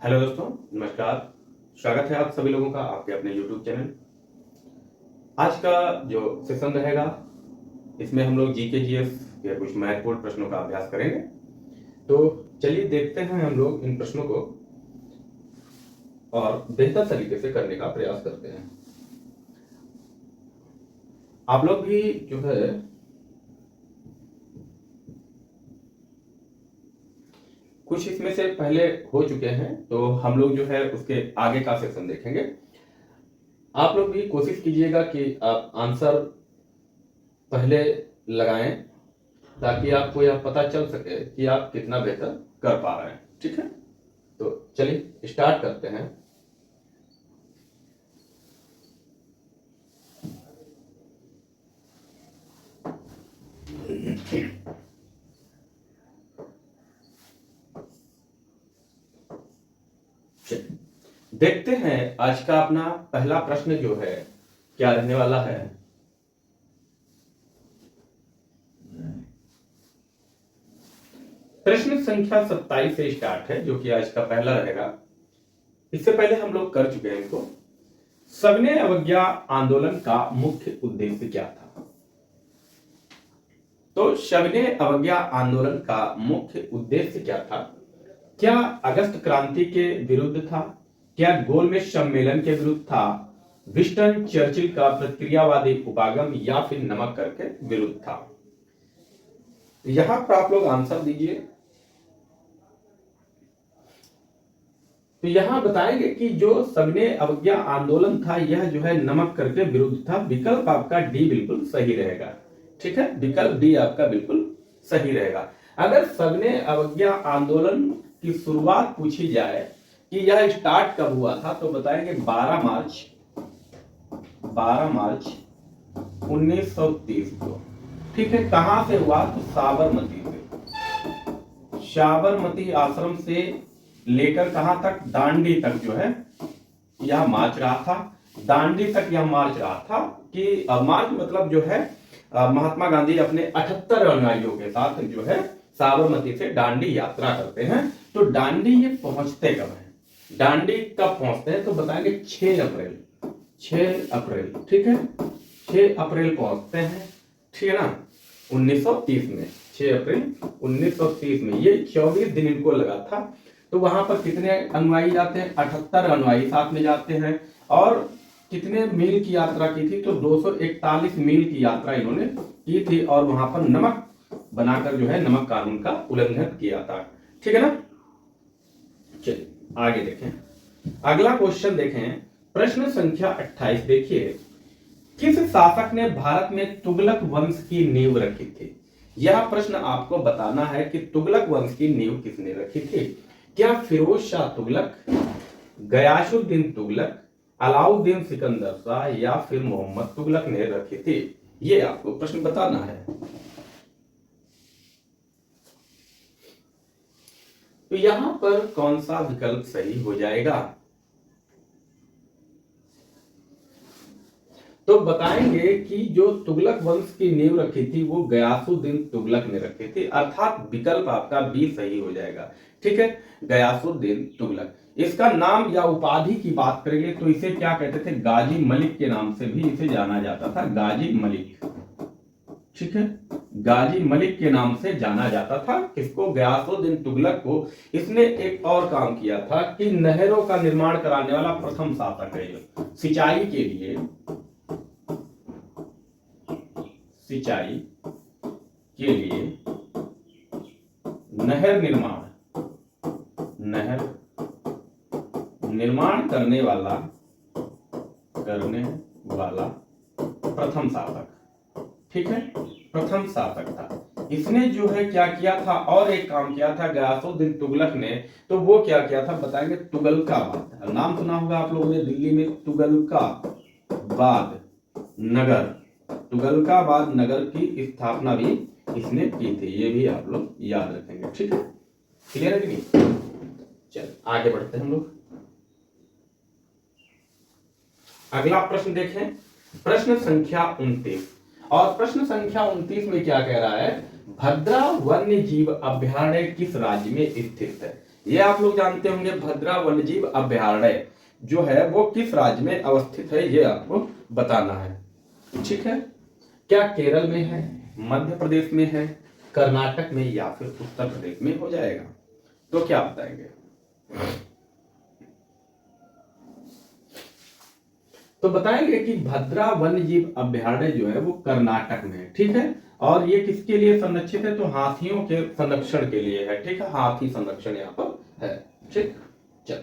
Hello दोस्तों, नमस्कार। स्वागत है आप सभी लोगों का आपके अपने YouTube चैनल। आज का जो सेशन रहेगा इसमें हम लोग जीके जीएस के कुछ महत्वपूर्ण प्रश्नों का अभ्यास करेंगे। तो चलिए देखते हैं हम लोग इन प्रश्नों को और बेहतर तरीके से करने का प्रयास करते हैं। आप लोग भी जो है कुछ इसमें से पहले हो चुके हैं, तो हम लोग जो है उसके आगे का सेक्शन देखेंगे। आप लोग भी कोशिश कीजिएगा कि आप आंसर पहले लगाएं ताकि आपको यह पता चल सके कि आप कितना बेहतर कर पा रहे हैं। ठीक है, तो चलिए स्टार्ट करते हैं। देखते हैं आज का अपना पहला प्रश्न जो है क्या रहने वाला है। प्रश्न संख्या 27 से स्टार्ट है, जो कि आज का पहला रहेगा। इससे पहले हम लोग कर चुके हैं इनको। सविनय अवज्ञा आंदोलन का मुख्य उद्देश्य क्या था? तो सविनय अवज्ञा आंदोलन का मुख्य उद्देश्य क्या था? क्या अगस्त क्रांति के विरुद्ध था? क्या गोलमेज सम्मेलन के विरुद्ध था? विंस्टन चर्चिल का प्रतिक्रियावादी उपागम या फिर नमक कर के विरुद्ध था? यहां पर आप लोग आंसर दीजिए। तो यहां बताएंगे कि जो सविनय अवज्ञा आंदोलन था यह जो है नमक कर के विरुद्ध था। विकल्प आपका डी बिल्कुल सही रहेगा। ठीक है, विकल्प डी आपका बिल्कुल सही रहेगा। अगर सविनय अवज्ञा आंदोलन की शुरुआत पूछी जाए कि यह स्टार्ट कब हुआ था, तो बताएंगे 12 मार्च 1930 को। ठीक है, कहां से हुआ? तो साबरमती से। साबरमती आश्रम से लेकर कहां तक? दांडी तक जो है यह मार्च रहा था। दांडी तक यह मार्च रहा था कि मार्च मतलब जो है महात्मा गांधी अपने 78 अनुयायियों के साथ जो है साबरमती से दांडी यात्रा करते हैं। तो दांडी ये पहुंचते कब है? दांडी कब पहुंचते हैं? तो बताएंगे 6 अप्रैल। ठीक है, 6 अप्रैल पहुंचते हैं। ठीक है ना, 1930 में। 6 अप्रैल 1930 में। ये 24 दिन इनको लगा था। तो वहां पर कितने अनुयायी जाते हैं? 78 अनुयायी साथ में जाते हैं। और कितने मील की यात्रा की थी? तो 241 मील की यात्रा इन्होंने की थी और वहां पर नमक बनाकर जो है नमक कानून का उल्लंघन किया था। ठीक है ना, चलिए आगे देखें। अगला क्वेश्चन देखें, प्रश्न संख्या 28 देखिए। किस शासक ने भारत में तुगलक वंश की नींव रखी थी? यह प्रश्न आपको बताना है कि तुगलक वंश की नींव किसने रखी थी। क्या फिरोज शाह तुगलक, गयासुद्दीन तुगलक, अलाउद्दीन सिकंदर शाह या फिर मोहम्मद तुगलक ने रखी थी? ये आपको प्रश्न बताना है। तो यहां पर कौन सा विकल्प सही हो जाएगा? तो बताएंगे कि जो तुगलक वंश की नींव रखी थी वो गयासुद्दीन तुगलक ने रखी थी, अर्थात विकल्प आपका बी सही हो जाएगा। ठीक है, गयासुद्दीन तुगलक। इसका नाम या उपाधि की बात करेंगे तो इसे क्या कहते थे? गाजी मलिक के नाम से भी इसे जाना जाता था। गाजी मलिक। ठीक है, गाजी मलिक के नाम से जाना जाता था। किसको? गयासुद्दीन तुगलक को। इसने एक और काम किया था कि नहरों का निर्माण कराने वाला प्रथम शासक है। सिंचाई के लिए, सिंचाई के लिए नहर निर्माण करने वाला प्रथम शासक। ठीक है, प्रथम शासक था। इसने जो है क्या किया था? और एक काम किया था गयासुद्दीन तुगलक ने। तो वो क्या किया था बताएंगे? तुगलकाबाद। नाम सुना होगा आप लोगों ने, दिल्ली में तुगलकाबाद नगर। तुगलकाबाद नगर की स्थापना भी इसने की थी। ये भी आप लोग याद रखेंगे। ठीक है, क्लियर है कि नहीं? चल आगे बढ़ते हैं हम लोग। अगला प्रश्न देखें, प्रश्न संख्या 29। और प्रश्न संख्या 29 में क्या कह रहा है? भद्रा वन्य जीव अभ्यारण्य किस राज्य में स्थित है? ये आप लोग जानते होंगे भद्रा वन्यजीव अभयारण्य जो है वो किस राज्य में अवस्थित है, ये आपको बताना है। ठीक है, क्या केरल में है, मध्य प्रदेश में है, कर्नाटक में या फिर उत्तर प्रदेश में हो जाएगा? तो क्या बताएंगे? तो बताएंगे कि भद्रा वन्यजीव अभयारण्य जो है वो कर्नाटक में है। ठीक है, और ये किसके लिए संरक्षित है? तो हाथियों के संरक्षण के लिए है। ठीक है, हाथी संरक्षण यहाँ पर है। ठीक, चल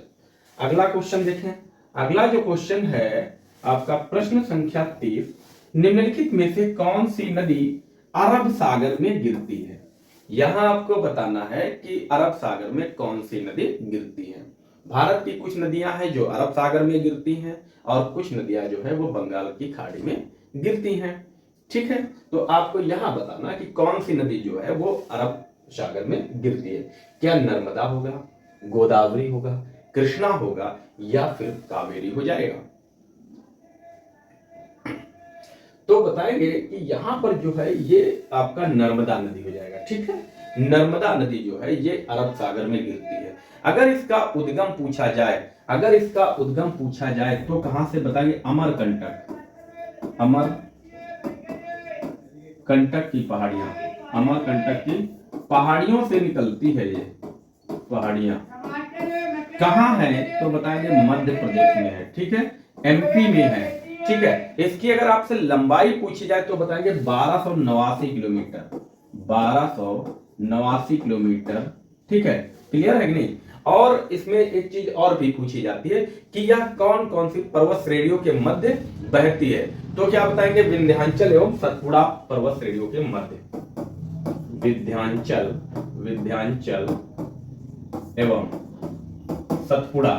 अगला क्वेश्चन देखें। अगला जो क्वेश्चन है आपका प्रश्न संख्या 30, निम्नलिखित में से कौन सी नदी अरब सागर में गिरती है? यहां आपको बताना है कि अरब सागर में कौन सी नदी गिरती है। भारत की कुछ नदियां हैं जो अरब सागर में गिरती हैं और कुछ नदियां जो है वो बंगाल की खाड़ी में गिरती हैं। ठीक है, तो आपको यहां बताना कि कौन सी नदी जो है वो अरब सागर में गिरती है। क्या नर्मदा होगा, गोदावरी होगा, कृष्णा होगा या फिर कावेरी हो जाएगा? तो बताएंगे कि यहां पर जो है ये आपका नर्मदा नदी हो जाएगा। ठीक है, नर्मदा नदी जो है ये अरब सागर में गिरती है। अगर इसका उद्गम पूछा जाए, अगर इसका उद्गम पूछा जाए तो कहां से बताएंगे? अमरकंटक, अमरकंटक की पहाड़ियां, अमरकंटक की पहाड़ियों से निकलती है ये पहाड़ियां। कहां है? तो बताएंगे मध्य प्रदेश में है। ठीक है, एमपी में है। ठीक है, इसकी अगर आपसे लंबाई पूछी जाए तो बताएंगे 1289 किलोमीटर, 1289 किलोमीटर। ठीक है, क्लियर है कि नहीं? और इसमें एक चीज और भी पूछी जाती है कि यह कौन कौन सी पर्वत श्रेणियों के मध्य बहती है? तो क्या बताएंगे? विंध्याचल एवं सतपुड़ा पर्वत श्रेणियों के मध्य, विंध्याचल, विंध्याचल एवं सतपुड़ा,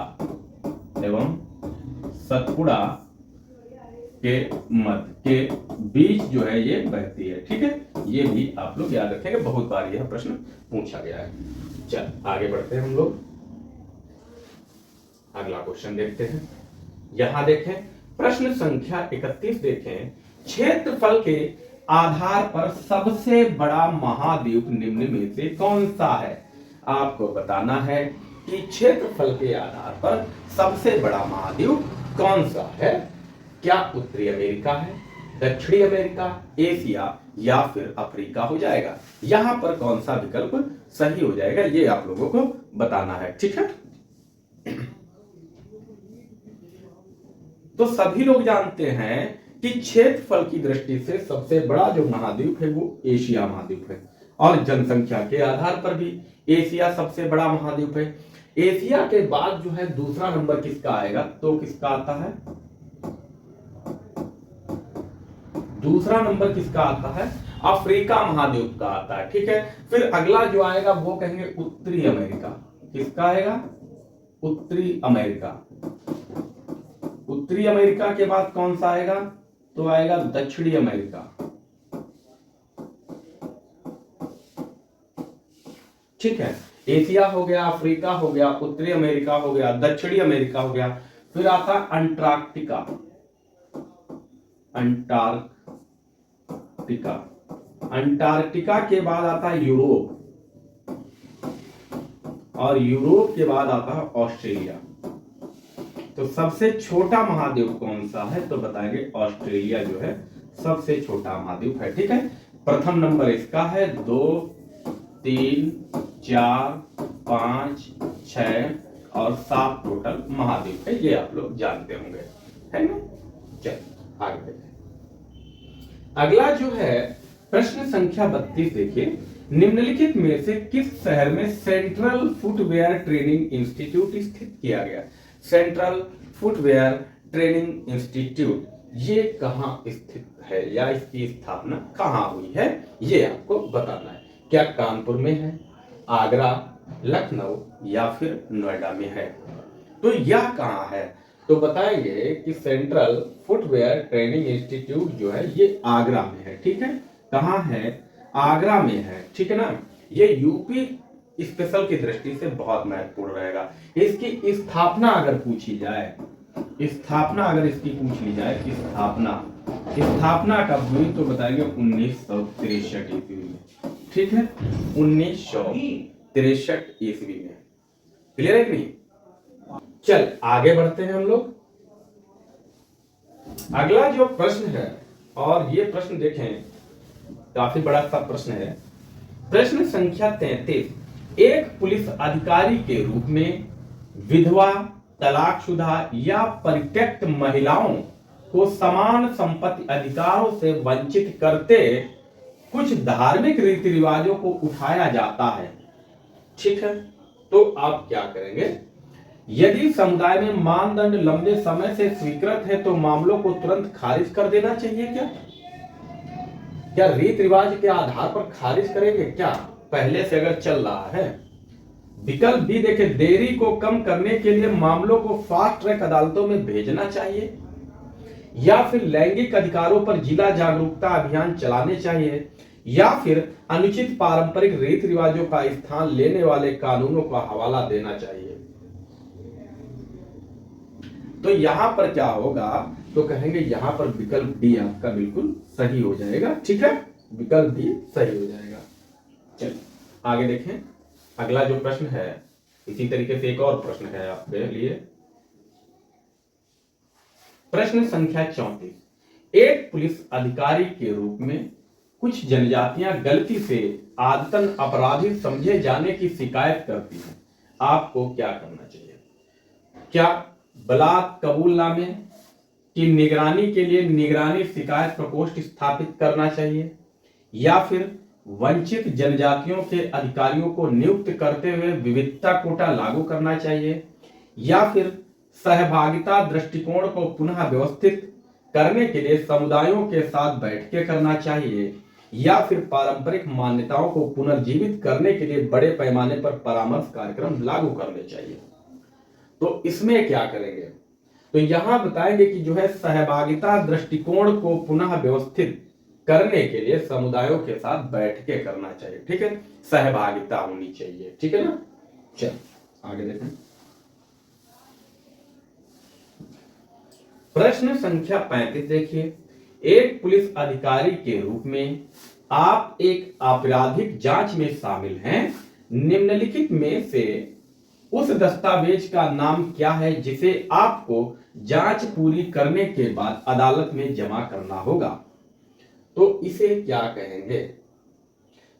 एवं सतपुड़ा के मध्य के बीच जो है ये बहती है। ठीक है, ये भी आप लोग याद रखेंगे, बहुत बार यह प्रश्न पूछा गया है। चल आगे बढ़ते हैं हम लोग, अगला क्वेश्चन देखते हैं। यहां देखें प्रश्न संख्या 31 देखें, क्षेत्रफल के आधार पर सबसे बड़ा महाद्वीप निम्न में से कौन सा है? आपको बताना है कि क्षेत्रफल के आधार पर सबसे बड़ा महाद्वीप कौन सा है। क्या उत्तरी अमेरिका है, दक्षिणी अमेरिका, एशिया या फिर अफ्रीका हो जाएगा? यहां पर कौन सा विकल्प सही हो जाएगा ये आप लोगों को बताना है। ठीक है, तो सभी लोग जानते हैं कि क्षेत्रफल की दृष्टि से सबसे बड़ा जो महाद्वीप है वो एशिया महाद्वीप है, और जनसंख्या के आधार पर भी एशिया सबसे बड़ा महाद्वीप है। एशिया के बाद जो है दूसरा नंबर किसका आएगा? तो किसका आता है? दूसरा नंबर किसका आता है? अफ्रीका महाद्वीप का आता है। ठीक है, फिर अगला जो आएगा वो कहेंगे उत्तरी अमेरिका। किसका आएगा? उत्तरी अमेरिका। उत्तरी अमेरिका के बाद कौन सा आएगा? तो आएगा दक्षिणी अमेरिका। ठीक है, एशिया हो गया, अफ्रीका हो गया, उत्तरी अमेरिका हो गया, दक्षिणी अमेरिका हो गया, फिर आता अंटार्कटिका, अंटार्कटिका। अंटार्कटिका के बाद आता है यूरोप, और यूरोप के बाद आता है ऑस्ट्रेलिया। तो सबसे छोटा महाद्वीप कौन सा है? तो बताएंगे ऑस्ट्रेलिया जो है सबसे छोटा महाद्वीप है। ठीक है, प्रथम नंबर इसका है, 2, 3, 4, 5, 6 और 7 टोटल महाद्वीप है, ये आप लोग जानते होंगे, है ना? चल आगे देखते हैं। अगला जो है प्रश्न संख्या 32 देखिए, निम्नलिखित में से किस शहर में सेंट्रल फुटवेयर ट्रेनिंग इंस्टीट्यूट स्थित किया गया? सेंट्रल फुटवेयर ट्रेनिंग इंस्टीट्यूट ये कहां स्थित है या इसकी स्थापना कहां हुई है, ये आपको बताना है। क्या कानपुर में है, आगरा, लखनऊ या फिर नोएडा में है? तो यह कहां है? तो बताएंगे कि सेंट्रल फुटवेयर ट्रेनिंग इंस्टीट्यूट जो है ये आगरा में है। ठीक है, कहां है? आगरा में है। ठीक है ना, ये यूपी स्पेशल की दृष्टि से बहुत महत्वपूर्ण रहेगा। इसकी स्थापना अगर पूछी जाए, स्थापना अगर इसकी पूछ ली जाए, स्थापना कब हुई तो बताएंगे 1963 ईस्वी में। ठीक है, 1963 ईस्वी में क्लियर है कि नहीं? चल आगे बढ़ते हैं हम लोग। अगला जो प्रश्न है, और ये प्रश्न देखें काफी बड़ा सा प्रश्न है। प्रश्न संख्या 33। एक पुलिस अधिकारी के रूप में विधवा, तलाकशुदा या परित्यक्त महिलाओं को समान संपत्ति अधिकारों से वंचित करते कुछ धार्मिक रीति रिवाजों को उठाया जाता है, ठीक है? तो आप क्या करेंगे? यदि समुदाय में मानदंड लंबे समय से स्वीकृत है तो मामलों को तुरंत खारिज कर देना चाहिए क्या? क्या रीति रिवाज के आधार पर खारिज करेंगे क्या, पहले से अगर चल रहा है? विकल्प भी देखे, देरी को कम करने के लिए मामलों को फास्ट ट्रैक अदालतों में भेजना चाहिए, या फिर लैंगिक अधिकारों पर जिला जागरूकता अभियान चलाने चाहिए, या फिर अनुचित पारंपरिक रीति रिवाजों का स्थान लेने वाले कानूनों का हवाला देना चाहिए। तो यहां पर क्या होगा? तो कहेंगे यहां पर विकल्प डी आपका बिल्कुल सही हो जाएगा, ठीक है? विकल्प डी सही हो जाएगा। चलिए आगे देखें। अगला जो प्रश्न है, इसी तरीके से एक और प्रश्न है आपके लिए। प्रश्न संख्या 34। एक पुलिस अधिकारी के रूप में कुछ जनजातियां गलती से आदतन अपराधी समझे जाने की शिकायत करती हैं, आपको क्या करना चाहिए? क्या बलात् कबूलनामे की निगरानी के लिए निगरानी शिकायत प्रकोष्ठ स्थापित करना चाहिए, या फिर वंचित जनजातियों के अधिकारियों को नियुक्त करते हुए विविधता कोटा लागू करना चाहिए, या फिर सहभागिता दृष्टिकोण को पुनः व्यवस्थित करने के लिए समुदायों के साथ बैठकें करना चाहिए, या फिर पारंपरिक मान्यताओं को पुनर्जीवित करने के लिए बड़े पैमाने पर परामर्श कार्यक्रम लागू करने चाहिए? तो इसमें क्या करेंगे? तो यहां बताएंगे कि जो है सहभागिता दृष्टिकोण को पुनः व्यवस्थित करने के लिए समुदायों के साथ बैठकें करना चाहिए, ठीक है? सहभागिता होनी चाहिए, ठीक है ना? चल आगे देखें। प्रश्न संख्या 35 देखिए। एक पुलिस अधिकारी के रूप में आप एक आपराधिक जांच में शामिल हैं। निम्नलिखित में से उस दस्तावेज का नाम क्या है जिसे आपको जांच पूरी करने के बाद अदालत में जमा करना होगा? तो इसे क्या कहेंगे?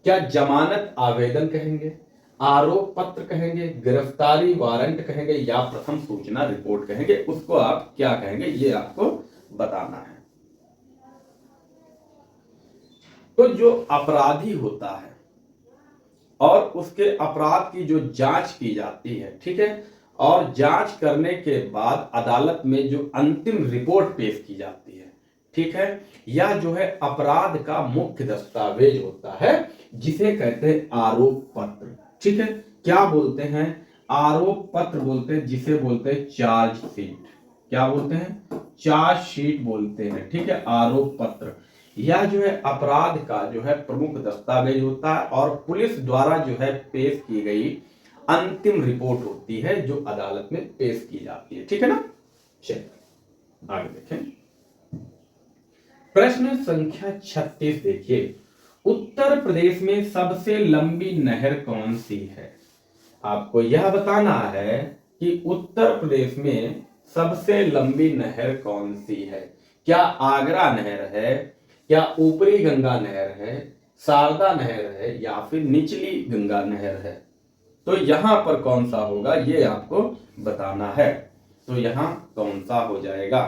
क्या जमानत आवेदन कहेंगे, आरोप पत्र कहेंगे, गिरफ्तारी वारंट कहेंगे, या प्रथम सूचना रिपोर्ट कहेंगे? उसको आप क्या कहेंगे, ये आपको बताना है। तो जो अपराधी होता है और उसके अपराध की जो जांच की जाती है, ठीक है, और जांच करने के बाद अदालत में जो अंतिम रिपोर्ट पेश की जाती है, ठीक है, यह जो है अपराध का मुख्य दस्तावेज होता है, जिसे कहते हैं आरोप पत्र, ठीक है? क्या बोलते हैं? आरोप पत्र बोलते हैं, जिसे बोलते हैं चार्जशीट। क्या बोलते हैं? चार्जशीट बोलते हैं, ठीक है? आरोप पत्र यह जो है अपराध का जो है प्रमुख दस्तावेज होता है और पुलिस द्वारा जो है पेश की गई अंतिम रिपोर्ट होती है जो अदालत में पेश की जाती है, ठीक है ना? चलिए आगे देखें। प्रश्न संख्या 36 देखिए। उत्तर प्रदेश में सबसे लंबी नहर कौन सी है? आपको यह बताना है कि उत्तर प्रदेश में सबसे लंबी नहर कौन सी है। क्या आगरा नहर है, क्या ऊपरी गंगा नहर है, शारदा नहर है, या फिर निचली गंगा नहर है? तो यहां पर कौन सा होगा ये आपको बताना है। तो यहां कौन सा हो जाएगा?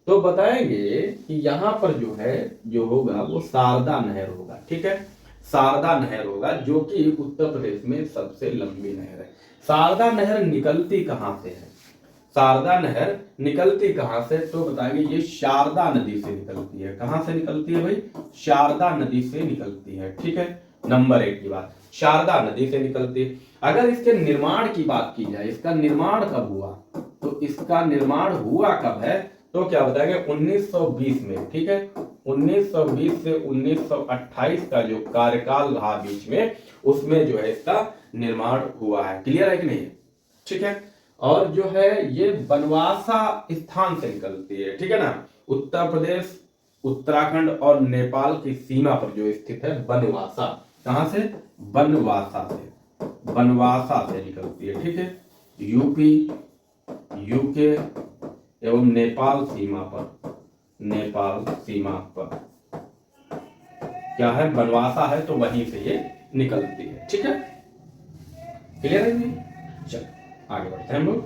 तो बताएंगे कि यहां पर जो है जो होगा वो शारदा नहर होगा, ठीक है? शारदा नहर होगा जो कि उत्तर प्रदेश में सबसे लंबी नहर है। शारदा नहर निकलती कहां से है? शारदा नहर निकलती कहां से? तो बताएंगे ये शारदा नदी से निकलती है। कहां से निकलती है भाई? शारदा नदी से निकलती है, ठीक है? नंबर 1 की बात, शारदा नदी से निकलती है। अगर इसके निर्माण की बात की जाए, इसका निर्माण कब हुआ? तो इसका निर्माण हुआ कब है? तो क्या बताएंगे 1920 में, ठीक है? 1920 से 1928 का जो कार्यकाल रहा बीच में, उसमें जो है इसका निर्माण हुआ है। क्लियर है कि नहीं? ठीक है। और जो है ये बनवासा स्थान से निकलती है, ठीक है ना? उत्तर प्रदेश, उत्तराखंड और नेपाल की सीमा पर जो स्थित है बनवासा। कहां से? बनवासा से, बनवासा से निकलती है, ठीक है? यूपी, यूके एवं नेपाल सीमा पर, नेपाल सीमा पर क्या है, बनवासा है, तो वहीं से ये निकलती है। ठीक है, क्लियर है? चल आगे बढ़ते हैं हम लोग,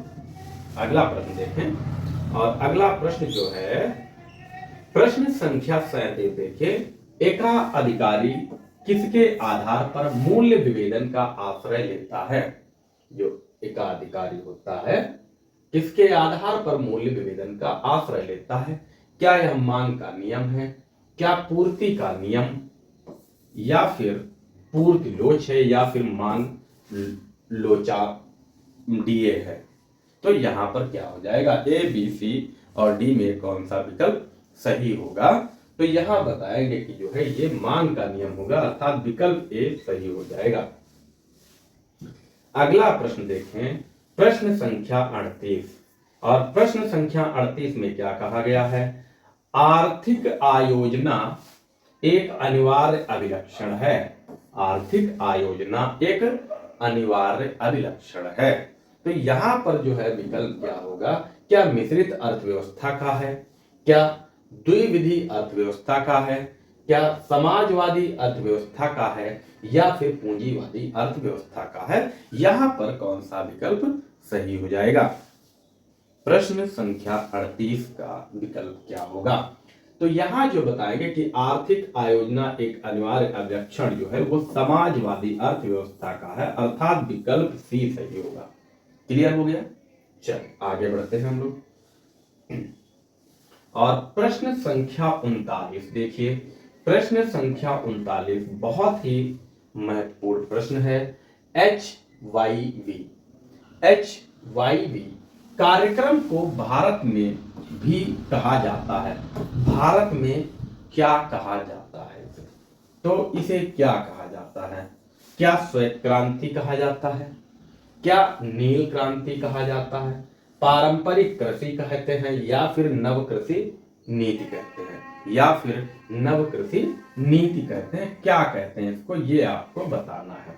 अगला प्रश्न देखें। और अगला प्रश्न जो है प्रश्न संख्या 37 देखिए। एका अधिकारी किसके आधार पर मूल्य विभेदन का आश्रय लेता है? जो एका अधिकारी होता है किसके आधार पर मूल्य विभेदन का आश्रय लेता है? क्या यह मांग का नियम है, क्या पूर्ति का नियम, या फिर पूर्ति लोच है, या फिर मांग लोचा डीए है? तो यहां पर क्या हो जाएगा, ए बी सी और डी में कौन सा विकल्प सही होगा? तो यहां बताएंगे कि जो है ये मांग का नियम होगा, अर्थात विकल्प ए सही हो जाएगा। अगला प्रश्न देखें, प्रश्न संख्या 38। और प्रश्न संख्या 38 में क्या कहा गया है? आर्थिक आयोजना एक अनिवार्य अभिलक्षण है। आर्थिक आयोजना एक अनिवार्य अभिलक्षण है। तो यहां पर जो है विकल्प क्या होगा? क्या मिश्रित अर्थव्यवस्था का है, क्या द्विविधि अर्थव्यवस्था का है, क्या समाजवादी अर्थव्यवस्था का है, या फिर पूंजीवादी अर्थव्यवस्था का है? यहां पर कौन सा विकल्प सही हो जाएगा? प्रश्न संख्या 38 का विकल्प क्या होगा? तो यहां जो बताएंगे कि आर्थिक आयोजना एक अनिवार्य अभिलक्षण जो है वो समाजवादी अर्थव्यवस्था का है, अर्थात विकल्प सी सही होगा। क्लियर हो गया? चल आगे बढ़ते हैं हम लोग। और प्रश्न संख्या 39 देखिए। प्रश्न संख्या 39 बहुत ही महत्वपूर्ण प्रश्न है। HYV, HYV कार्यक्रम को भारत में भी कहा जाता है। भारत में क्या कहा जाता है इसे? तो इसे क्या कहा जाता है? क्या श्वेत क्रांति कहा जाता है, क्या नील क्रांति कहा जाता है, पारंपरिक कृषि कहते हैं, या फिर नव कृषि नीति कहते हैं, या फिर नव कृषि नीति कहते हैं? क्या कहते हैं इसको, ये आपको बताना है।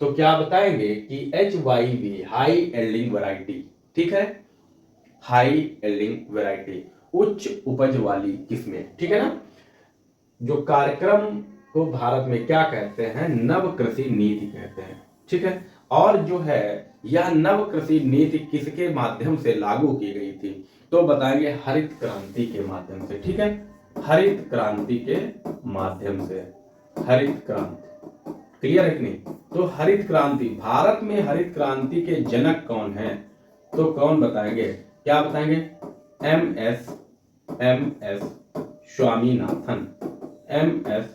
तो क्या बताएंगे कि HYV हाई यील्डिंग वैरायटी, ठीक है, हाई यील्डिंग वैरायटी उच्च उपज वाली किस्में, ठीक है ना। जो कार्यक्रम को भारत में क्या कहते हैं? नव कृषि नीति कहते हैं, ठीक है। और जो है यह नव कृषि नीति किसके माध्यम से लागू की गई थी? तो बताएंगे हरित क्रांति के माध्यम से, ठीक है, हरित क्रांति के माध्यम से, हरित क्रांति। क्लियर है कि नहीं? तो हरित क्रांति, भारत में हरित क्रांति के जनक कौन हैं? तो कौन बताएंगे? क्या बताएंगे? MS स्वामीनाथन, MS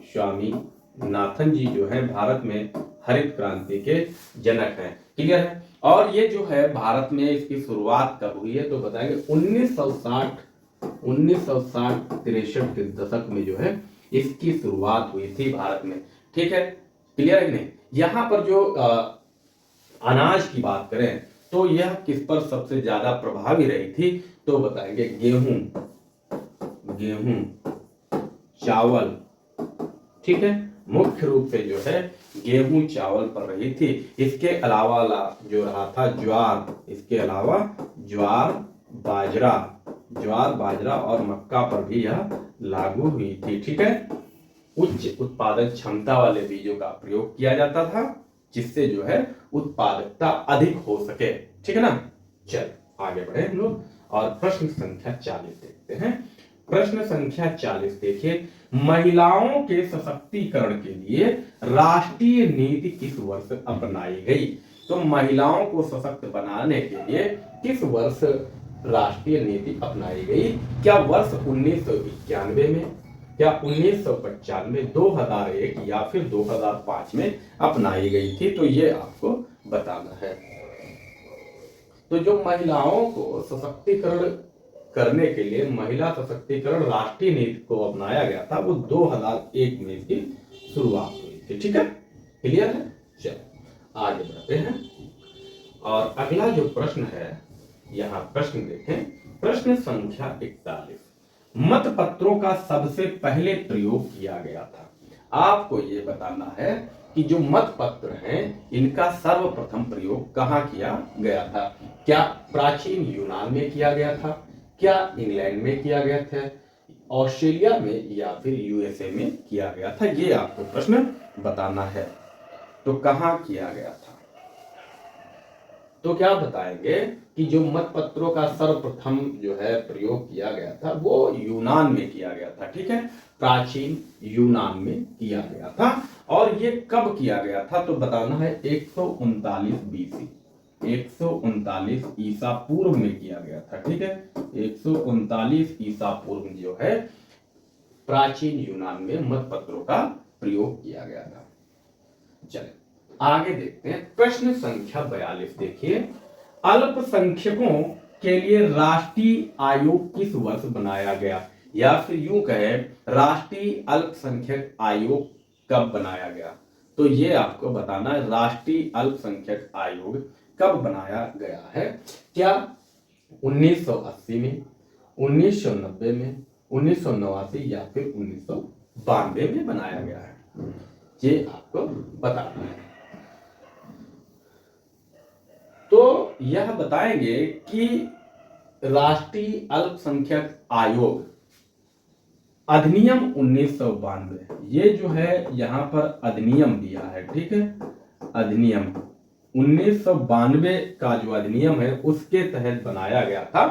स्वामीनाथन जी जो है भारत में हरित क्रांति के जनक हैं। क्लियर है? और ये जो है भारत में इसकी शुरुआत कब हुई है? तो बताएंगे 1960-63 के दशक में जो है इसकी शुरुआत हुई थी भारत में, ठीक है। क्लियर है नहीं? यहां पर जो अनाज की बात करें तो यह किस पर सबसे ज्यादा प्रभावी रही थी? तो बताएंगे गेहूं, गेहूं, चावल, ठीक है, मुख्य रूप से जो है गेहूं चावल पर रही थी। इसके अलावा जो रहा था ज्वार, इसके अलावा ज्वार बाजरा और मक्का पर भी यह लागू हुई थी, ठीक है। उच्च उत्पादन क्षमता वाले बीजों का प्रयोग किया जाता था जिससे जो है उत्पादकता अधिक हो सके, ठीक है ना। चल आगे बढ़े हम लोग और प्रश्न संख्या 40 देखते हैं। प्रश्न संख्या 40 देखिए, महिलाओं के सशक्तिकरण के लिए राष्ट्रीय नीति किस वर्ष अपनाई गई? तो महिलाओं को सशक्त बनाने के लिए किस वर्ष राष्ट्रीय नीति अपनाई गई? क्या वर्ष 1991 में, क्या 1995, 2001 या फिर 2005 में अपनाई गई थी? तो ये आपको बताना है। तो जो महिलाओं को सशक्तिकरण करने के लिए महिला सशक्तिकरण राष्ट्रीय नीति को अपनाया गया था, वो 2001 में इसकी शुरुआत हुई थी, ठीक है। क्लियर है? चलो आगे बढ़ते हैं और अगला जो प्रश्न है, यहाँ प्रश्न देखें, प्रश्न संख्या 41। मतपत्रों का सबसे पहले प्रयोग किया गया था। आपको ये बताना है कि जो मत पत्र हैं इनका सर्वप्रथम प्रयोग कहाँ किया गया था? क्या प्राचीन यूनान में किया गया था, क्या इंग्लैंड में किया गया था, ऑस्ट्रेलिया में, या फिर यूएसए में किया गया था? ये आपको प्रश्न बताना है। तो कहाँ किया गया था? तो क्या बताएंगे कि जो मत पत्रों का सर्वप्रथम जो है प्रयोग किया गया था वो यूनान में किया गया था। ठीक है, प्राचीन यूनान में किया गया था। और ये कब किया गया था? तो बताना है 139 बीसी, 139 ईसा पूर्व में किया गया था। ठीक है, 139 ईसा पूर्व जो है प्राचीन यूनान में मत पत्रों का प्रयोग किया गया था। चले आगे देखते हैं प्रश्न संख्या 42। देखिए, अल्पसंख्यकों के लिए राष्ट्रीय आयोग किस वर्ष बनाया गया? या फिर यूं कहे राष्ट्रीय अल्पसंख्यक आयोग कब बनाया गया? तो ये आपको बताना है, राष्ट्रीय अल्पसंख्यक आयोग कब बनाया गया है। क्या 1980 में, 1990 में, 1989 या फिर 1992 में बनाया गया है? ये आपको बताना है। तो यह बताएंगे कि राष्ट्रीय अल्पसंख्यक आयोग अधिनियम 1992, ये जो है यहां पर अधिनियम दिया है। ठीक है, अधिनियम 1992 का जो अधिनियम है उसके तहत बनाया गया था।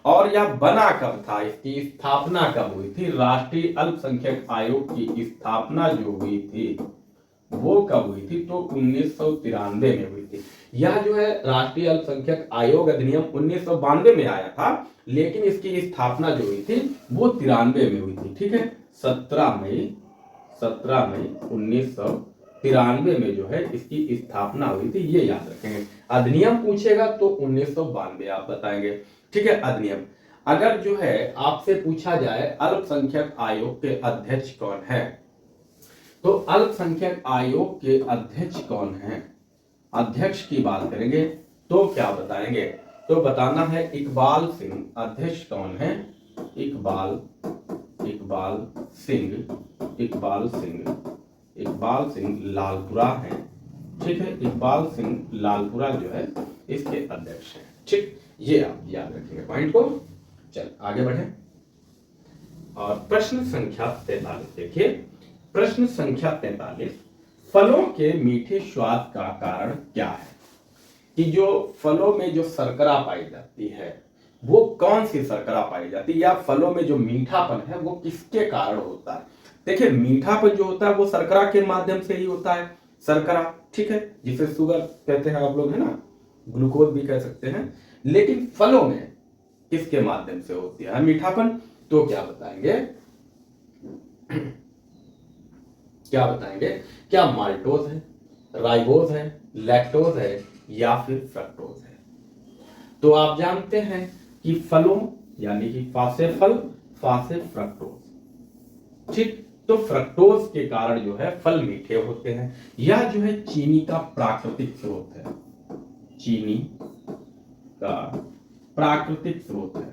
और यह बना कब था, इसकी स्थापना कब हुई थी? राष्ट्रीय अल्पसंख्यक आयोग की स्थापना जो हुई थी वो कब हुई थी? तो 1993 में हुई थी। यह जो है राष्ट्रीय अल्पसंख्यक आयोग अधिनियम 1992 में आया था, लेकिन इसकी स्थापना जो हुई थी वो 93 में हुई थी। ठीक है, 17 मई 1993 में जो है इसकी स्थापना हुई थी, ये याद रखेंगे। अधिनियम पूछेगा तो 1992 आप बताएंगे। ठीक है, अधिनियम। अगर जो है आपसे पूछा जाए अल्पसंख्यक आयोग के अध्यक्ष कौन है, तो अल्पसंख्यक आयोग के अध्यक्ष कौन हैं? अध्यक्ष की बात करेंगे तो क्या बताएंगे? तो बताना है इकबाल सिंह। अध्यक्ष कौन है? इकबाल सिंह लालपुरा हैं। ठीक है, इकबाल सिंह लालपुरा जो है इसके अध्यक्ष हैं। ठीक, ये आप याद रखेंगे पॉइंट को। चल आगे बढ़े और प्रश्न संख्या 43 देखिए। प्रश्न संख्या 43, फलों के मीठे स्वाद का कारण क्या है? कि जो फलों में जो शर्करा पाई जाती है वो कौन सी शर्करा पाई जाती है, या फलों में जो मीठापन है वो किसके कारण होता है? देखिए, मीठापन जो होता है वो शर्करा के माध्यम से ही होता है। शर्करा, ठीक है, जिसे शुगर कहते हैं आप लोग, है ना, ग्लूकोज भी कह सकते हैं। लेकिन फलों में किसके माध्यम से होती है मीठापन? तो क्या बताएंगे? क्या माल्टोज है, राइबोज है, लैक्टोज है, या फिर फ्रक्टोज है? तो आप जानते हैं कि फलों यानी कि फासे फल, फासे फ्रक्टोज। ठीक, तो फ्रक्टोज के कारण जो है फल मीठे होते हैं। यह जो है चीनी का प्राकृतिक स्रोत है, चीनी का प्राकृतिक स्रोत है,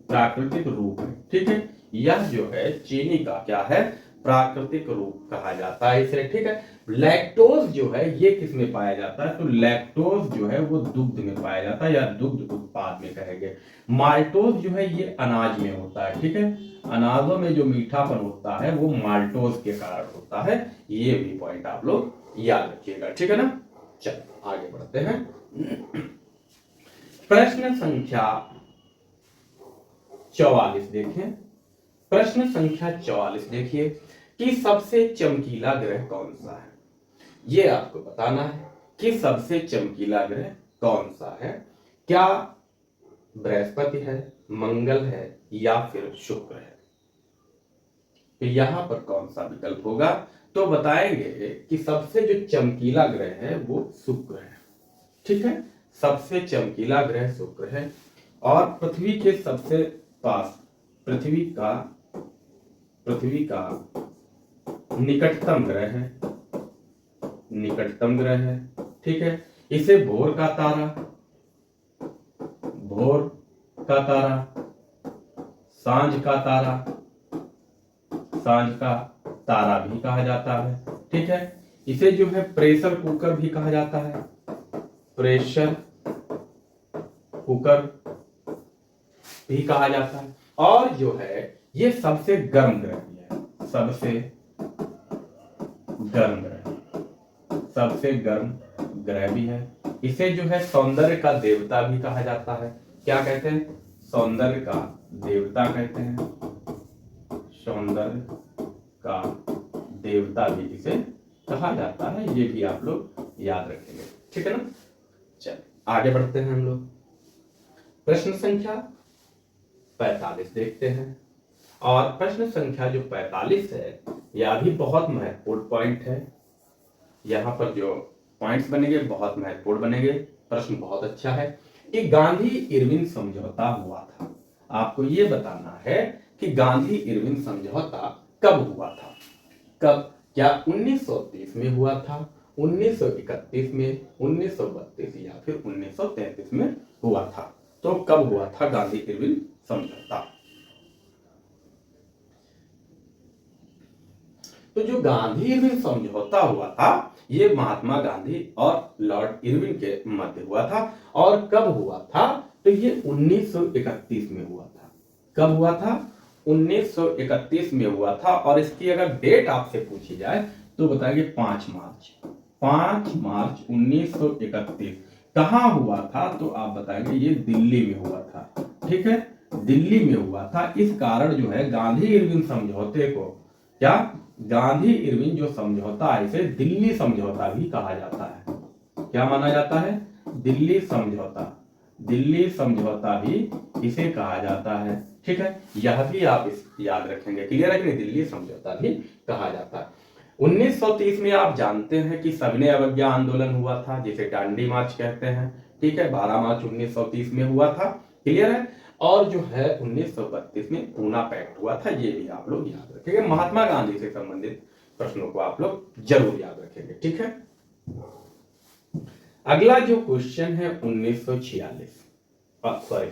प्राकृतिक रूप है। ठीक है, यह जो है चीनी का क्या है? प्राकृतिक रूप कहा जाता है इसे। ठीक है, लैक्टोज जो है ये किस में पाया जाता है? तो लैक्टोज जो है वो दुग्ध में पाया जाता है, या दुग्ध उत्पाद में कहेंगे। माल्टोज जो है ये अनाज में होता है। ठीक है, अनाजों में जो मीठापन होता है वो माल्टोज के कारण होता है। ये भी पॉइंट आप लोग याद रखिएगा। ठीक है ना। चलो आगे बढ़ते हैं। प्रश्न संख्या 44 देखें। प्रश्न संख्या 44 देखिए कि सबसे चमकीला ग्रह कौन सा है? ये आपको बताना है कि सबसे चमकीला ग्रह कौन सा है। क्या बृहस्पति है, मंगल है, या फिर शुक्र है? तो यहां पर कौन सा विकल्प होगा? तो बताएंगे कि सबसे जो चमकीला ग्रह है वो शुक्र है। ठीक है, सबसे चमकीला ग्रह शुक्र है। और पृथ्वी के सबसे पास पृथ्वी का निकटतम ग्रह है। ठीक है, इसे भोर का तारा, सांझ का तारा भी कहा जाता है। ठीक है, इसे जो है प्रेशर कुकर भी कहा जाता है, प्रेशर कुकर भी कहा जाता है। और जो है ये सबसे गर्म ग्रह भी है, सबसे गर्म ग्रह, सबसे गर्म ग्रह भी है। इसे जो है सौंदर्य का देवता भी कहा जाता है। क्या कहते हैं? सौंदर्य का देवता कहते हैं, सौंदर्य का देवता भी इसे कहा जाता है। ये भी आप लोग याद रखेंगे, ठीक है ना। चलिए आगे बढ़ते हैं हम लोग। प्रश्न संख्या 45 देखते हैं। और प्रश्न संख्या जो 45 है यह भी बहुत महत्वपूर्ण पॉइंट है। यहाँ पर जो पॉइंट्स बनेंगे बहुत महत्वपूर्ण बनेंगे। प्रश्न बहुत अच्छा है कि गांधी इरविन समझौता हुआ था। आपको ये बताना है कि गांधी इरविन समझौता कब हुआ था। कब? क्या 1930 में हुआ था, 1931 में, 1932 या फिर 1933 में हुआ था? तो कब हुआ था गांधी इरविन समझौता? तो जो गांधी इरविन समझौता हुआ था ये महात्मा गांधी और लॉर्ड इरविन के मध्य हुआ था। और कब हुआ था? तो ये 1931 में हुआ था। कब हुआ था? 1931 में हुआ था। और इसकी अगर डेट आपसे पूछी जाए तो बताइए 5 मार्च, 5 मार्च 1931। कहां हुआ था? तो आप बताएंगे ये दिल्ली में हुआ था। ठीक है, दिल्ली में हुआ था। इस कारण जो है गांधी इरविन समझौते को, क्या गांधी इरविन जो समझौता है इसे दिल्ली समझौता भी कहा जाता है। क्या माना जाता है? दिल्ली समझौता, दिल्ली समझौता भी इसे कहा जाता है। ठीक है, यह भी आप इस याद रखेंगे। क्लियर है कि नहीं? दिल्ली समझौता भी कहा जाता है। 1930 में आप जानते हैं कि सविनय अवज्ञा आंदोलन हुआ था जिसे डांडी मार्च कहते हैं। ठीक है, 12 मार्च 1930 में हुआ था। क्लियर है। और जो है 1932 में पूना पैक्ट हुआ था। ये भी आप लोग याद रखेंगे। महात्मा गांधी से संबंधित प्रश्नों को आप लोग जरूर याद रखेंगे। ठीक है, अगला जो क्वेश्चन है 1946, सॉरी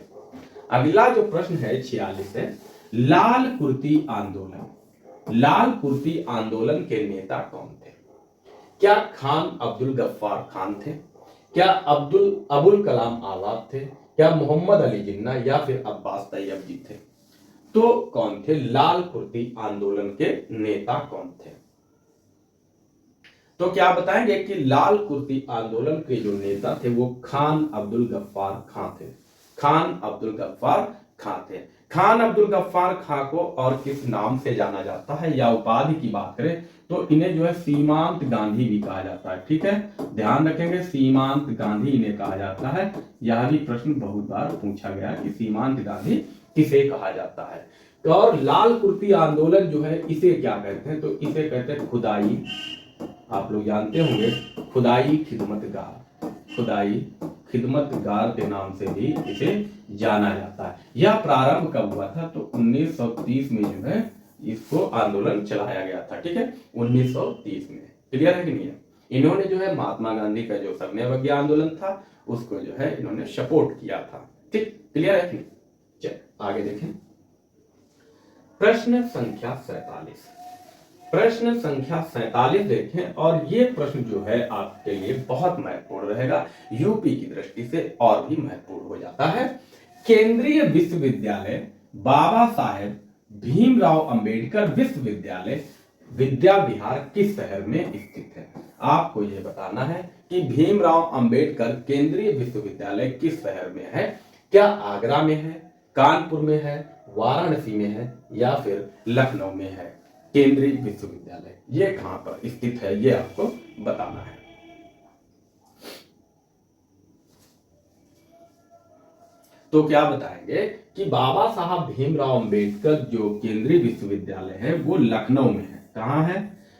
अगला जो प्रश्न है 46 है। लाल कुर्ती आंदोलन, लाल कुर्ती आंदोलन के नेता कौन थे? क्या खान अब्दुल गफ्फार खान थे? क्या अबुल कलाम आजाद थे? क्या मोहम्मद अली जिन्ना या फिर अब्बास तैयब जी थे? तो कौन थे लाल कुर्ती आंदोलन के नेता? कौन थे? तो क्या बताएंगे कि लाल कुर्ती आंदोलन के जो नेता थे वो खान अब्दुल गफ्फार खां थे। खान अब्दुल गफ्फार खां थे। खान अब्दुल गफ्फार खां को और किस नाम से जाना जाता है या उपाधि की बात करें तो इन्हें जो है सीमांत गांधी भी कहा जाता है। ठीक है, ध्यान रखेंगे सीमांत गांधी इन्हें कहा जाता है। यह भी प्रश्न बहुत बार पूछा गया कि सीमांत गांधी किसे कहा जाता है। और लाल कुर्ती आंदोलन जो है इसे क्या कहते हैं? तो इसे कहते हैं खुदाई, आप लोग जानते होंगे खुदाई खिदमतगार, खुदाई खिदमतगार के नाम से भी इसे जाना जाता है। यह प्रारंभ कब हुआ था? तो 1930 में जो है इसको आंदोलन चलाया गया था। ठीक है, 1930 में। क्लियर है कि नहीं है? इन्होंने जो है महात्मा गांधी का जो सविनय अवज्ञा आंदोलन था उसको जो है इन्होंने सपोर्ट किया था। ठीक, क्लियर है कि नहीं? चलिए आगे देखें। प्रश्न संख्या 47, प्रश्न संख्या 47 देखें। और ये प्रश्न जो है आपके लिए बहुत महत्वपूर्ण रहेगा, यूपी की दृष्टि से और भी महत्वपूर्ण हो जाता है। केंद्रीय विश्वविद्यालय बाबा साहेब भीमराव अंबेडकर विश्वविद्यालय विद्या विहार किस शहर में स्थित है? आपको यह बताना है कि भीमराव अंबेडकर केंद्रीय विश्वविद्यालय किस शहर में है। क्या आगरा में है, कानपुर में है, वाराणसी में है या फिर लखनऊ में है? केंद्रीय विश्वविद्यालय ये कहां पर स्थित है ये आपको बताना है। तो क्या बताएंगे कि बाबा साहब भीमराव अंबेडकर जो केंद्रीय विश्वविद्यालय है वो लखनऊ में है। कहां है?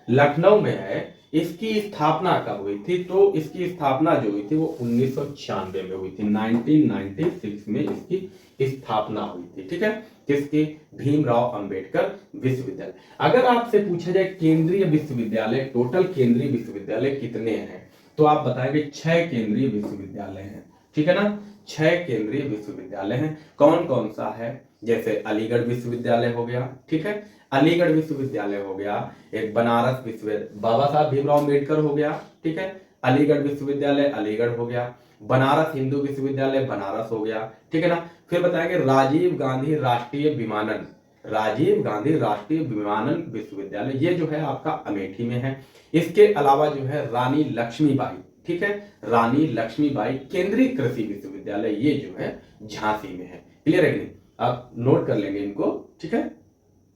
लखनऊ में है। इसकी स्थापना कब हुई थी? तो इसकी स्थापना जो हुई थी वो 1996 में हुई थी। 1996 में इसकी स्थापना हुई थी। ठीक है, किसकी? भीमराव अंबेडकर विश्वविद्यालय। अगर आपसे पूछा जाए केंद्रीय विश्वविद्यालय, टोटल केंद्रीय विश्वविद्यालय कितने हैं तो आप बताएंगे 6 केंद्रीय विश्वविद्यालय हैं। ठीक है ना, 6 केंद्रीय विश्वविद्यालय हैं। कौन कौन सा है? जैसे अलीगढ़ विश्वविद्यालय हो गया, ठीक है, अलीगढ़ विश्वविद्यालय हो गया, एक बनारस विश्वविद्यालय बाबा साहब भीमराव अम्बेडकर हो गया, ठीक है, अलीगढ़ विश्वविद्यालय अलीगढ़ हो गया, बनारस हिंदू विश्वविद्यालय बनारस हो गया, ठीक है ना। फिर बताएंगे राजीव गांधी राष्ट्रीय विमानन, राजीव गांधी राष्ट्रीय विमानन विश्वविद्यालय, ये जो है आपका अमेठी में है। इसके अलावा जो है रानी लक्ष्मीबाई, ठीक है, रानी लक्ष्मीबाई केंद्रीय कृषि विश्वविद्यालय, ये जो है झांसी में है। क्लियर है कि नहीं? आप नोट कर लेंगे इनको, ठीक है,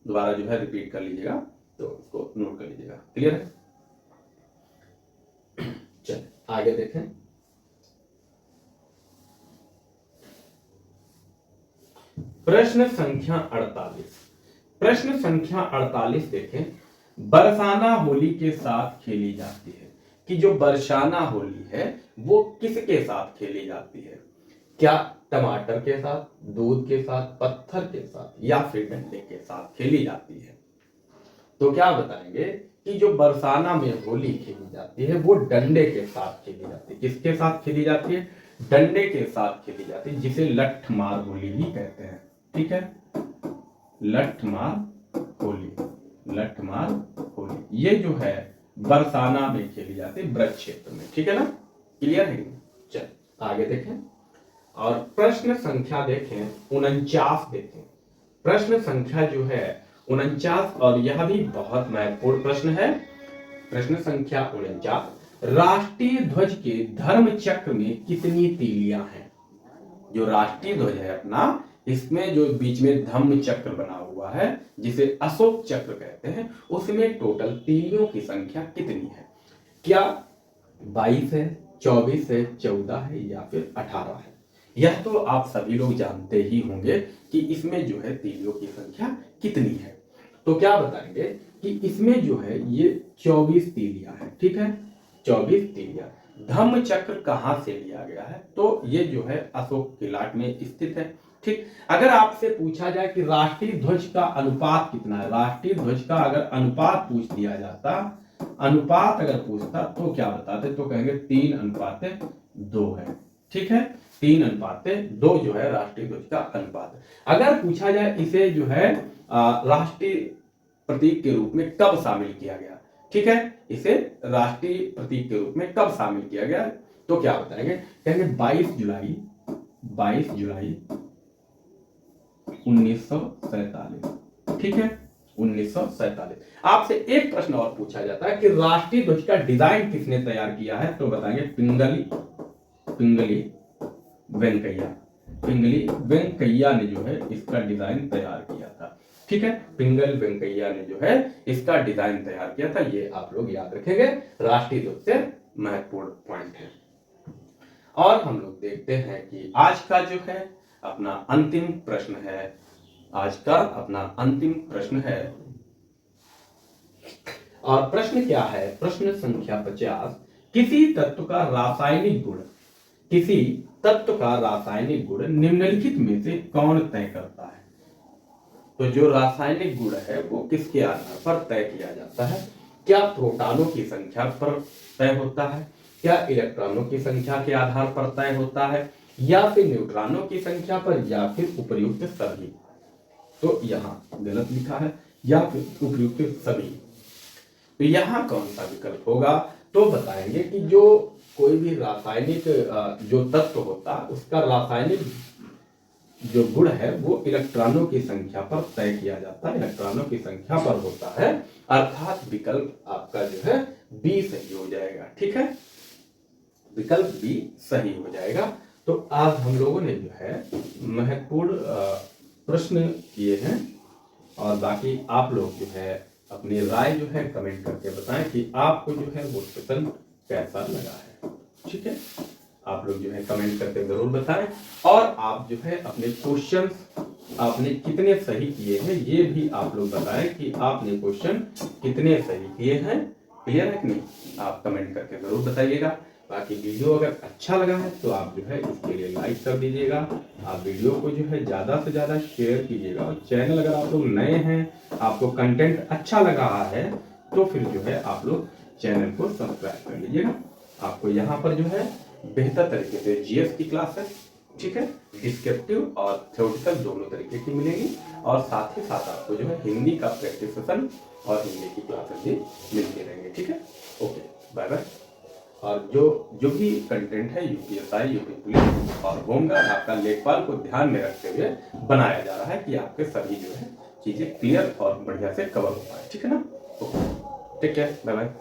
दोबारा जो है रिपीट कर लीजिएगा, तो इसको नोट कर लीजिएगा। क्लियर है? चलिए आगे देखें। प्रश्न संख्या 48, प्रश्न संख्या 48 देखें। बरसाना होली के साथ खेली जाती है, कि जो बरसाना होली है वो किसके साथ खेली जाती है? क्या टमाटर के साथ, दूध के साथ, पत्थर के साथ, या फिर डंडे के साथ खेली जाती है? तो क्या बताएंगे कि जो बरसाना में होली खेली जाती है वो डंडे के साथ खेली जाती है। किसके साथ खेली जाती है? डंडे के साथ खेली जाती है, जिसे लठमार होली भी कहते हैं, ठीक है, लठमार होली, लठमार होली ये जो है बरसाना में खेली जाती है, ब्रज क्षेत्र में, ठीक है ना। क्लियर है? चल आगे देखें और प्रश्न संख्या देखें 49 देखें। प्रश्न संख्या जो है 49, और यह भी बहुत महत्वपूर्ण प्रश्न है। प्रश्न संख्या 49, राष्ट्रीय ध्वज के धर्म चक्र में कितनी तीलियां हैं? जो राष्ट्रीय ध्वज है अपना, इसमें जो बीच में धम्म चक्र बना हुआ है, जिसे अशोक चक्र कहते हैं, उसमें टोटल तीलियों की संख्या कितनी है? क्या 22 है, 24 है, 14 है, या फिर 18 है? यह तो आप सभी लोग जानते ही होंगे कि इसमें जो है तीलियों की संख्या कितनी है। तो क्या बताएंगे कि इसमें जो है ये 24 तीलियां है, ठीक है, 24 तीलियां। धम्म चक्र कहां से लिया गया है? तो ये जो है अशोक किलाट में स्थित है, ठीक। अगर आपसे पूछा जाए कि राष्ट्रीय ध्वज का अनुपात कितना है, राष्ट्रीय ध्वज का अगर अनुपात पूछ दिया जाता, अनुपात अगर पूछता तो क्या बताते? तो कहेंगे 3:2 है, ठीक है, 3:2 जो है राष्ट्रीय ध्वज का अनुपात। अगर पूछा जाए इसे जो है राष्ट्रीय प्रतीक के रूप में कब शामिल किया गया, ठीक है, इसे राष्ट्रीय प्रतीक के रूप में कब शामिल किया गया, तो क्या बताएंगे? कहेंगे 22 जुलाई 1947, ठीक है, 1947। आपसे एक प्रश्न और पूछा जाता है कि राष्ट्रीय ध्वज का डिजाइन किसने तैयार किया है? तो बताएंगे पिंगली वेंकैया ने जो है इसका डिजाइन तैयार किया था, ठीक है, पिंगल वेंकैया ने जो है इसका डिजाइन तैयार किया था। ये आप लोग याद रखेंगे, राष्ट्रीय ध्वज से महत्वपूर्ण पॉइंट है। और हम लोग देखते हैं कि आज का जो है अपना अंतिम प्रश्न है, आज का अपना अंतिम प्रश्न है। और प्रश्न क्या है? प्रश्न संख्या 50, किसी तत्व का रासायनिक गुण निम्नलिखित में से कौन तय करता है? तो जो रासायनिक गुण है वो किसके आधार पर तय किया जाता है? क्या प्रोटॉनों की संख्या पर तय होता है, क्या इलेक्ट्रॉनों की संख्या के आधार पर तय होता है, या फिर न्यूट्रॉनों की संख्या पर, या फिर उपर्युक्त सभी? तो यहाँ गलत लिखा है, या फिर उपर्युक्त सभी। तो यहाँ कौन सा विकल्प होगा? तो बताएंगे कि जो कोई भी रासायनिक जो तत्व होता है उसका रासायनिक जो गुण है वो इलेक्ट्रॉनों की संख्या पर तय किया जाता है, इलेक्ट्रॉनों की संख्या पर होता है, अर्थात विकल्प आपका जो है बी सही हो जाएगा, ठीक है, विकल्प बी सही हो जाएगा। तो आज हम लोगों ने जो है महत्वपूर्ण प्रश्न किए हैं, और बाकी आप लोग जो है अपनी राय जो है कमेंट करके बताएं कि आपको जो है वो सेशन कैसा लगा है, ठीक है, आप लोग जो है कमेंट करके जरूर बताएं। और आप जो है अपने क्वेश्चंस आपने कितने सही किए हैं ये भी आप लोग बताएं कि आपने क्वेश्चन कितने सही किए हैं। क्लियर है कि नहीं? आप कमेंट करके जरूर बताइएगा। बाकी वीडियो अगर अच्छा लगा है तो आप जो है इसके लिए लाइक कर दीजिएगा, आप वीडियो को जो है ज्यादा से ज्यादा शेयर कीजिएगा, और चैनल अगर आप लोग नए हैं, आपको कंटेंट अच्छा लग रहा है, तो फिर जो है आप लोग चैनल को सब्सक्राइब कर लीजिएगा। आपको यहाँ पर जो है बेहतर तरीके से जीएस की क्लास है, ठीक है, डिस्क्रिप्टिव और थ्योरेटिकल दोनों तरीके की मिलेंगी, और साथ ही साथ आपको जो है हिंदी का प्रैक्टिस सेशन और हिंदी की क्लासेस भी मिलती रहेंगी। ठीक है, ओके, बाय बाय। और जो भी कंटेंट है यूपीएसआई, यूपी पुलिस और होमगार्ड आपका लेखपाल को ध्यान में रखते हुए बनाया जा रहा है कि आपके सभी जो है चीजें क्लियर और बढ़िया से कवर हो पाए। ठीक है ना, okay, take care, bye bye.